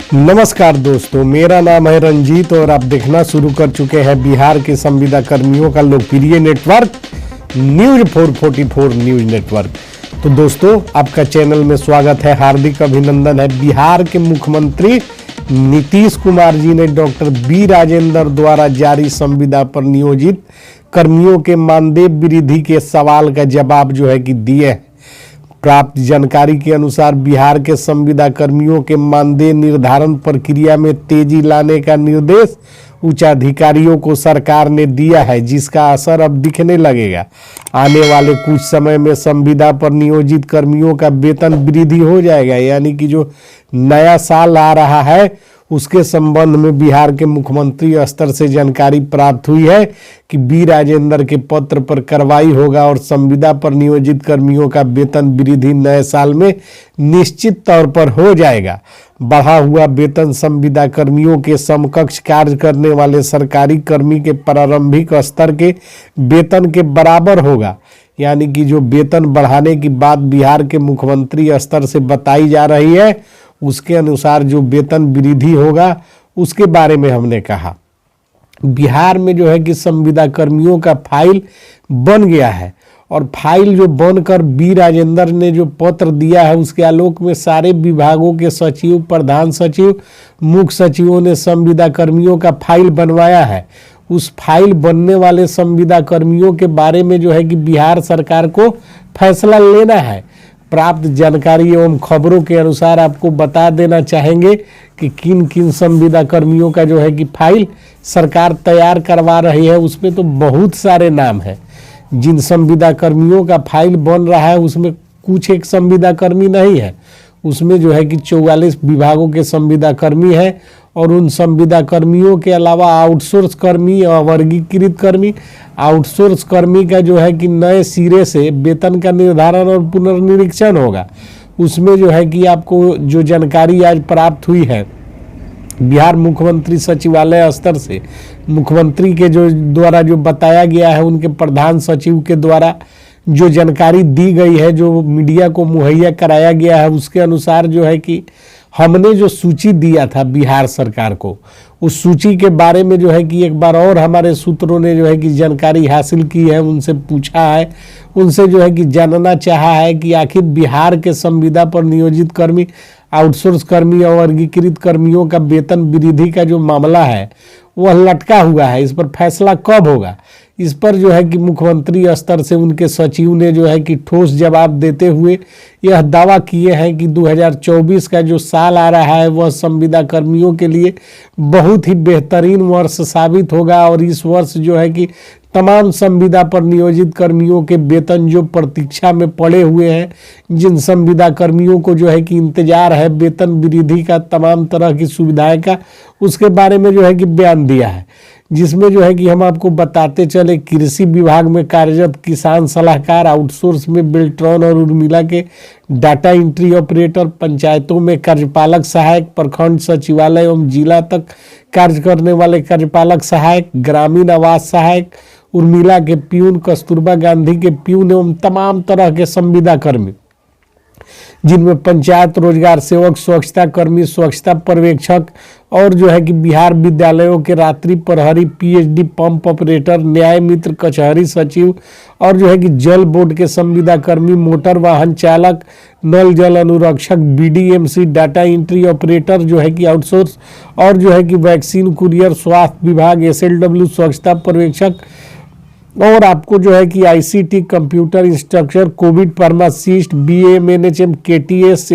नमस्कार दोस्तों, मेरा नाम है रंजीत और आप देखना शुरू कर चुके हैं बिहार के संविदा कर्मियों का लोकप्रिय नेटवर्क न्यूज 444 न्यूज नेटवर्क। तो दोस्तों, आपका चैनल में स्वागत है, हार्दिक अभिनंदन है। बिहार के मुख्यमंत्री नीतीश कुमार जी ने डॉक्टर बी राजेंद्र द्वारा जारी संविदा पर नियोजित कर्मियों के मानदेय वृद्धि के सवाल का जवाब कि दिए हैं। प्राप्त जानकारी के अनुसार बिहार के संविदा कर्मियों के मानदेय निर्धारण प्रक्रिया में तेजी लाने का निर्देश उच्चाधिकारियों को सरकार ने दिया है, जिसका असर अब दिखने लगेगा। आने वाले कुछ समय में संविदा पर नियोजित कर्मियों का वेतन वृद्धि हो जाएगा, यानी कि जो नया साल आ रहा है उसके संबंध में बिहार के मुख्यमंत्री स्तर से जानकारी प्राप्त हुई है कि बी राजेंद्र के पत्र पर कार्रवाई होगा और संविदा पर नियोजित कर्मियों का वेतन वृद्धि नए साल में निश्चित तौर पर हो जाएगा। बढ़ा हुआ वेतन संविदा कर्मियों के समकक्ष कार्य करने वाले सरकारी कर्मी के प्रारंभिक स्तर के वेतन के बराबर होगा, यानी कि जो वेतन बढ़ाने की बात बिहार के मुख्यमंत्री स्तर से बताई जा रही है उसके अनुसार जो वेतन वृद्धि होगा उसके बारे में हमने कहा। बिहार में कि संविदा कर्मियों का फाइल बन गया है और फाइल जो बनकर बी राजेंद्र ने जो पत्र दिया है उसके आलोक में सारे विभागों के सचिव, प्रधान सचिव, मुख्य सचिवों ने संविदा कर्मियों का फाइल बनवाया है। उस फाइल बनने वाले संविदा कर्मियों के बारे में कि बिहार सरकार को फैसला लेना है। प्राप्त जानकारी एवं खबरों के अनुसार आपको बता देना चाहेंगे कि किन किन संविदा कर्मियों का कि फाइल सरकार तैयार करवा रही है। उसमें तो बहुत सारे नाम हैं। जिन संविदा कर्मियों का फाइल बन रहा है उसमें कुछ एक संविदा कर्मी नहीं है, उसमें कि 44 विभागों के संविदा कर्मी हैं और उन संविदा कर्मियों के अलावा आउटसोर्स कर्मी और वर्गीकृत कर्मी, आउटसोर्स कर्मी का कि नए सिरे से वेतन का निर्धारण और पुनर्निरीक्षण होगा। उसमें कि आपको जो जानकारी आज प्राप्त हुई है बिहार मुख्यमंत्री सचिवालय स्तर से, मुख्यमंत्री के द्वारा जो बताया गया है, उनके प्रधान सचिव के द्वारा जो जानकारी दी गई है, जो मीडिया को मुहैया कराया गया है, उसके अनुसार कि हमने जो सूची दिया था बिहार सरकार को, उस सूची के बारे में कि एक बार और हमारे सूत्रों ने कि जानकारी हासिल की है, उनसे पूछा है, उनसे कि जानना चाहा है कि आखिर बिहार के संविदा पर नियोजित कर्मी, आउटसोर्स कर्मी और वर्गीकृत कर्मियों का वेतन वृद्धि का जो मामला है वह लटका हुआ है। इस पर फैसला कब होगा, इस पर कि मुख्यमंत्री स्तर से उनके सचिव ने कि ठोस जवाब देते हुए यह दावा किए हैं कि 2024 का जो साल आ रहा है वह संविदा कर्मियों के लिए बहुत ही बेहतरीन वर्ष साबित होगा और इस वर्ष कि तमाम संविदा पर नियोजित कर्मियों के वेतन जो प्रतीक्षा में पड़े हुए हैं, जिन संविदा कर्मियों को कि इंतजार है वेतन वृद्धि का, तमाम तरह की सुविधाएं का, उसके बारे में कि बयान दिया है। जिसमें कि हम आपको बताते चले, कृषि विभाग में कार्यरत किसान सलाहकार, आउटसोर्स में बेल्ट्रॉन और उर्मिला के डाटा एंट्री ऑपरेटर, पंचायतों में कार्यपालक सहायक, प्रखंड सचिवालय एवं जिला तक कार्य करने वाले कार्यपालक सहायक, ग्रामीण आवास सहायक, उर्मिला के प्यून, कस्तूरबा गांधी के प्यून एवं तमाम तरह के संविदा कर्मी, जिनमें पंचायत रोजगार सेवक, स्वच्छता कर्मी, स्वच्छता पर्यवेक्षक और कि बिहार विद्यालयों के रात्रि प्रहरी, पीएचडी पंप ऑपरेटर, न्याय मित्र, कचहरी सचिव और कि जल बोर्ड के संविदा कर्मी, मोटर वाहन चालक, नल जल अनुरक्षक, बीडीएमसी, डाटा एंट्री ऑपरेटर कि आउटसोर्स और कि वैक्सीन कुरियर, स्वास्थ्य विभाग, एसएलडब्ल्यू स्वच्छता पर्यवेक्षक और आपको कि ICT computer instructor, covid pharmacist, BMNHM, KTS,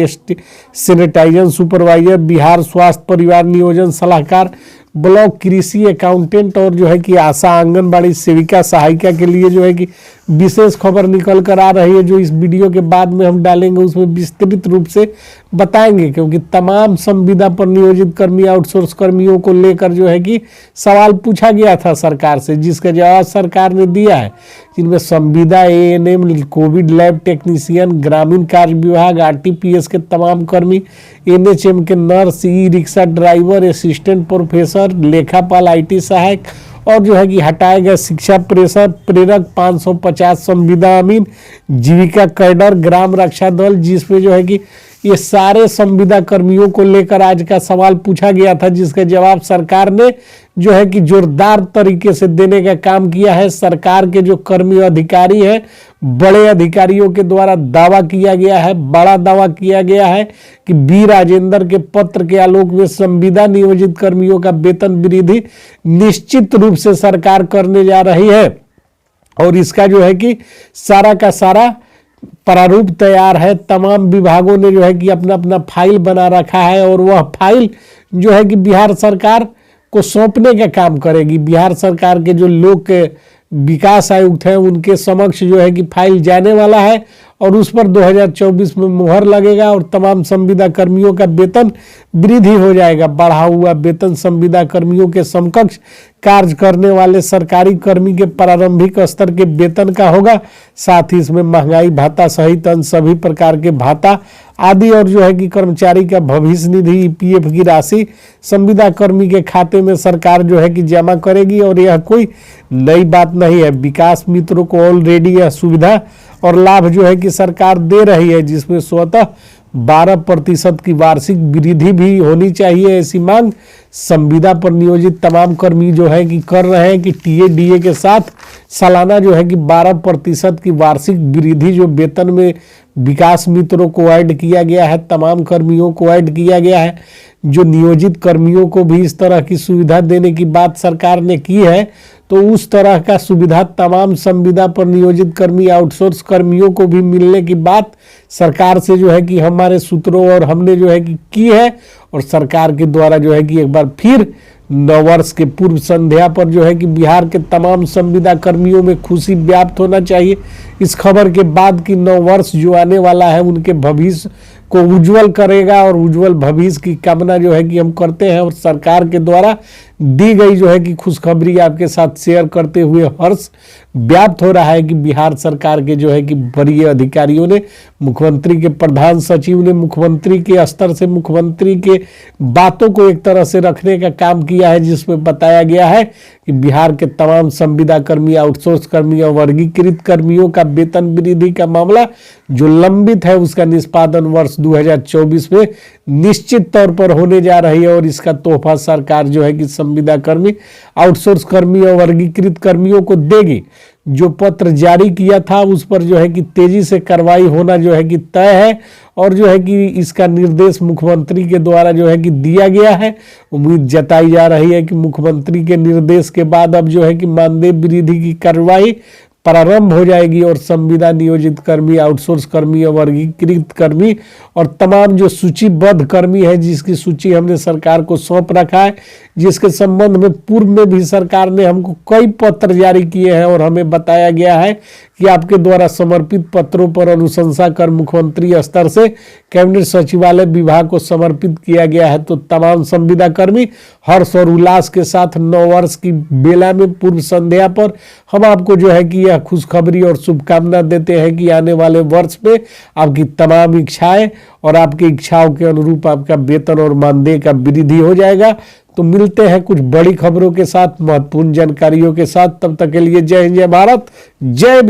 sanitisation supervisor, Bihar स्वास्थ्य परिवार नियोजन सलाहकार, ब्लॉक कृषि अकाउंटेंट और कि आशा आंगनबाड़ी सेविका सहायिका के लिए कि विशेष खबर निकल कर आ रही है, जो इस वीडियो के बाद में हम डालेंगे उसमें विस्तृत रूप से बताएंगे, क्योंकि तमाम संविदा पर नियोजित कर्मी, आउटसोर्स कर्मियों को लेकर कि सवाल पूछा गया था सरकार से, जिसका जवाब सरकार ने दिया है। जिनमें संविदा, एएनएम, कोविड लैब टेक्नीशियन, ग्रामीण कार्य विभाग, आरटीपीएस के तमाम कर्मी, एनएचएम के nurse, e rickshaw driver, assistant professor, लेखापाल, आईटी सहायक और कि हटाए गए शिक्षा प्रेरक 550 संविदा अमीन, जीविका कैडर, ग्राम रक्षा दल, जिसमें कि ये सारे संविदा कर्मियों को लेकर आज का सवाल पूछा गया था, जिसका जवाब सरकार ने जो है कि जोरदार तरीके से देने का काम किया है। सरकार के जो कर्मी अधिकारी हैं, बड़े अधिकारियों के द्वारा दावा किया गया है, बड़ा दावा किया गया है कि बी राजेंद्र के पत्र के आलोक में संविदा नियोजित कर्मियों का वेतन वृद्धि निश्चित रूप से सरकार करने जा रही है और इसका जो है कि सारा का सारा प्रारूप तैयार है। तमाम विभागों ने जो है कि अपना अपना फाइल बना रखा है और वह फाइल जो है कि बिहार सरकार को सौंपने का काम करेगी। बिहार सरकार के जो लोक विकास आयुक्त हैं उनके समक्ष जो है कि फाइल जाने वाला है और उस पर 2024 में मुहर लगेगा और तमाम संविदा कर्मियों का वेतन वृद्धि हो जाएगा। बढ़ा हुआ वेतन संविदा कर्मियों के समकक्ष कार्य करने वाले सरकारी कर्मी के प्रारंभिक स्तर के वेतन का होगा। साथ ही इसमें महंगाई भत्ता सहित अन्य सभी प्रकार के भत्ता आदि और जो है कि कर्मचारी का भविष्य निधि ईपीएफ की राशि संविदा कर्मी के खाते में सरकार जो है कि जमा करेगी और यह कोई नई बात नहीं है। विकास मित्रों को ऑलरेडी यह सुविधा और लाभ जो है कि सरकार दे रही है, जिसमें स्वतः 12% की वार्षिक वृद्धि भी होनी चाहिए। ऐसी मांग संविदा पर नियोजित तमाम कर्मी जो है कि कर रहे हैं कि टीए डीए के साथ सालाना जो है कि 12% की वार्षिक वृद्धि जो वेतन में विकास मित्रों को ऐड किया गया है, तमाम कर्मियों को ऐड किया गया है। जो नियोजित कर्मियों को भी इस तरह की सुविधा देने की बात सरकार ने की है, तो उस तरह का सुविधा तमाम संविदा पर नियोजित कर्मी आउटसोर्स कर्मियों को भी मिलने की बात सरकार से जो है कि हमारे सूत्रों और हमने जो है कि की है। और सरकार के द्वारा जो है कि एक बार फिर नववर्ष के पूर्व संध्या पर जो है कि बिहार के तमाम संविदा कर्मियों में खुशी व्याप्त होना चाहिए इस खबर के बाद कि नववर्ष जो आने वाला है उनके भविष्य को उज्जवल करेगा और उज्जवल भविष्य की कामना जो है कि हम करते हैं। और सरकार के द्वारा दी गई जो है कि खुशखबरी आपके साथ शेयर करते हुए हर्ष व्याप्त हो रहा है कि बिहार सरकार के जो है कि वरीय अधिकारियों ने, मुख्यमंत्री के प्रधान सचिव ने मुख्यमंत्री के स्तर से मुख्यमंत्री के बातों को एक तरह से रखने का काम किया है, जिसमें बताया गया है कि बिहार के तमाम संविदा कर्मी, आउटसोर्स कर्मी और वर्गीकृत कर्मियों का वेतन वृद्धि का मामला जो लंबित है उसका निष्पादन वर्ष 2024 में निश्चित तौर पर होने जा रही है। और इसका तोहफा सरकार जो है कि संविदा कर्मी, आउटसोर्स कर्मी और वर्गीकृत कर्मियों को देगी। जो पत्र जारी किया था उस पर जो है कि तेजी से कार्रवाई होना जो है कि तय है और जो है कि इसका निर्देश मुख्यमंत्री के द्वारा जो है कि दिया गया है। उम्मीद जताई जा रही है कि मुख्यमंत्री के निर्देश के बाद अब जो है कि मानदेय वृद्धि की कार्रवाई प्रारंभ हो जाएगी और संविदा नियोजित कर्मी, आउटसोर्स कर्मी और वर्गीकृत कर्मी और तमाम जो सूचीबद्ध कर्मी है जिसकी सूची हमने सरकार को सौंप रखा है, जिसके संबंध में पूर्व में भी सरकार ने हमको कई पत्र जारी किए हैं और हमें बताया गया है कि आपके द्वारा समर्पित पत्रों पर अनुशंसा कर मुख्यमंत्री स्तर से कैबिनेट सचिवालय विभाग को समर्पित किया गया है। तो तमाम संविदा कर्मी हर्ष और उल्लास के साथ नववर्ष की बेला में पूर्व संध्या पर हम आपको जो है कि यह खुशखबरी और शुभकामना देते हैं कि आने वाले वर्ष में आपकी तमाम इच्छाएं और आपकी इच्छाओं के अनुरूप आपका वेतन और मानदेय का वृद्धि हो जाएगा। तो मिलते हैं कुछ बड़ी खबरों के साथ, महत्वपूर्ण जानकारियों के साथ। तब तक के लिए जय हिंद, जय भारत, जय